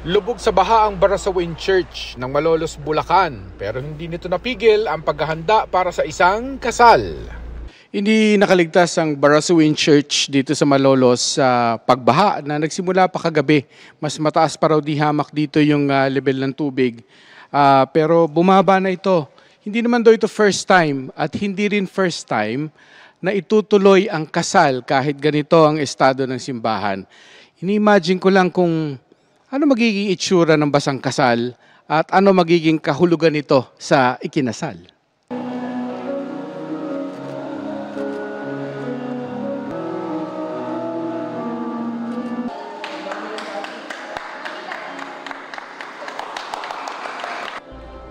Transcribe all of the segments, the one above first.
Lubog sa baha ang Barasawen Church ng Malolos, Bulacan, pero hindi nito napigil ang paghahanda para sa isang kasal. Hindi nakaligtas ang Barasawen Church dito sa Malolos sa pagbaha na nagsimula pa kagabi. Mas mataas pa raw di hamak dito yung level ng tubig. Pero bumaba na ito. Hindi naman daw ito first time at hindi rin first time na itutuloy ang kasal kahit ganito ang estado ng simbahan. Ini-imagine ko lang kung ano magiging itsura ng basang kasal at ano magiging kahulugan nito sa ikinasal.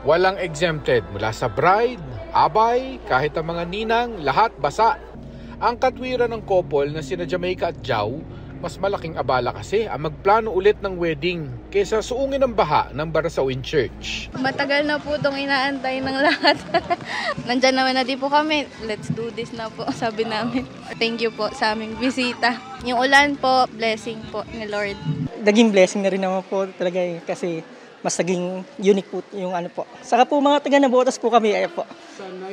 Walang exempted mula sa bride, abay, kahit ang mga ninang, lahat basa. Ang katwiran ng couple na sina Jamaica at Jao, mas malaking abala kasi ang magplano ulit ng wedding kaysa suungin ng baha ng Barasawen Church. Matagal na po itong inaantay ng lahat. Nandyan naman na di po kami. Let's do this na po, sabi namin. Thank you po sa aming bisita. Yung ulan po, blessing po ni Lord. Naging blessing na rin naman po talaga kasi mas naging unique po yung ano po. Saka po mga taga Nabotas po kami, ay po.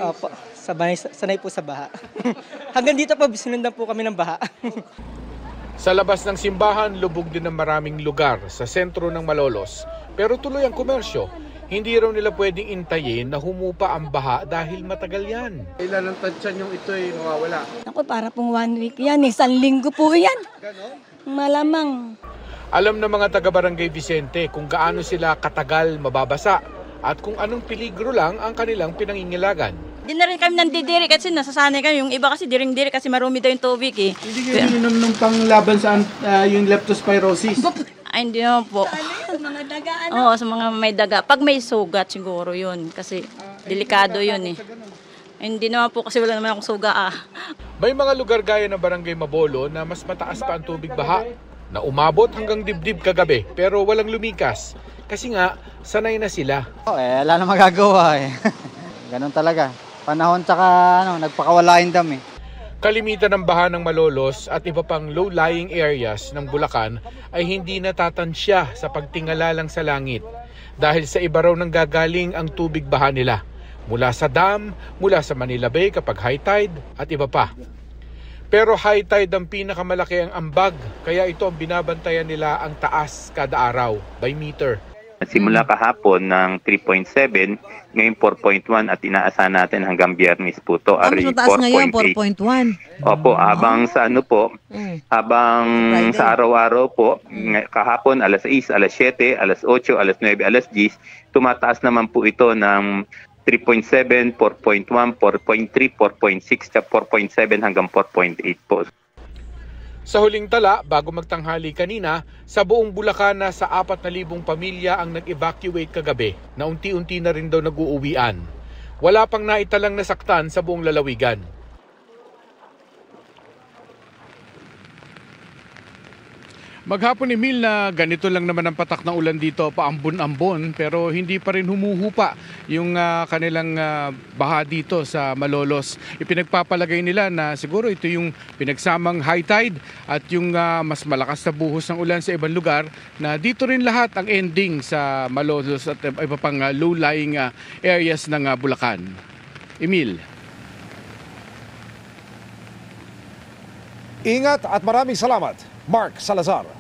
Opo, sanay po sa baha. Hanggang dito po, sinundan po kami ng baha. Sa labas ng simbahan, lubog din ng maraming lugar sa sentro ng Malolos. Pero tuloy ang komersyo. Hindi raw nila pwedeng intayin na humupa ang baha dahil matagal yan. Ilan ang tansyan yung ito ay nawawala? Ako, para pong 1 week yan. Isang linggo po yan. Malamang. Alam ng mga taga-barangay Vicente kung gaano sila katagal mababasa at kung anong peligro lang ang kanilang pinangingilagan. Di na rin kami nandidiri kasi nasasanay kami. Yung iba kasi diring-diri kasi marumi daw yung tubig eh. Hindi kayo ininom ng panglaban sa yung leptospirosis? Ay, hindi naman po. Mga daga, Oo, sa mga may daga. Pag may sugat siguro yun kasi delikado yun eh. Hindi naman po kasi wala naman akong suga May mga lugar gaya ng Barangay Mabolo na mas mataas pa ang tubig baha na umabot hanggang dibdib kagabi pero walang lumikas kasi nga sanay na sila. Wala na magagawa eh. Ganun talaga. Panahon tsaka nagpakawala yung dam eh. Kalimitan ng baha ng Malolos at iba pang low-lying areas ng Bulacan ay hindi natatansya sa pagtingala lang sa langit dahil sa iba raw nang gagaling ang tubig baha nila mula sa dam, mula sa Manila Bay kapag high tide at iba pa. Pero high tide ang pinakamalaki ang ambag kaya ito ang binabantayan nila ang taas kada araw by meter. Simula kahapon ng 3.7, ngayon 4.1 at inaasahan natin hanggang Biyernes po to. Ang mataas ngayon, 4.1. Opo, habang sa habang sa araw-araw po, kahapon alas 6, alas 7, alas 8, alas 9, alas 10, tumataas naman po ito ng 3.7, 4.1, 4.3, 4.6, 4.7 hanggang 4.8 po. Sa huling tala, bago magtanghali kanina, sa buong Bulacan na sa 4,000 pamilya ang nag-evacuate kagabi na unti-unti na rin daw nag-uuwian. Wala pang naitalang nasaktan sa buong lalawigan. Maghapon Emil na ganito lang naman ang patak ng ulan dito, paambon-ambon pero hindi pa rin humuhupa yung kanilang baha dito sa Malolos. Ipinagpapalagay nila na siguro ito yung pinagsamang high tide at yung mas malakas na buhos ng ulan sa ibang lugar na dito rin lahat ang ending sa Malolos at iba pang low-lying areas ng Bulacan. Emil. Ingat at maraming salamat, Mark Salazar.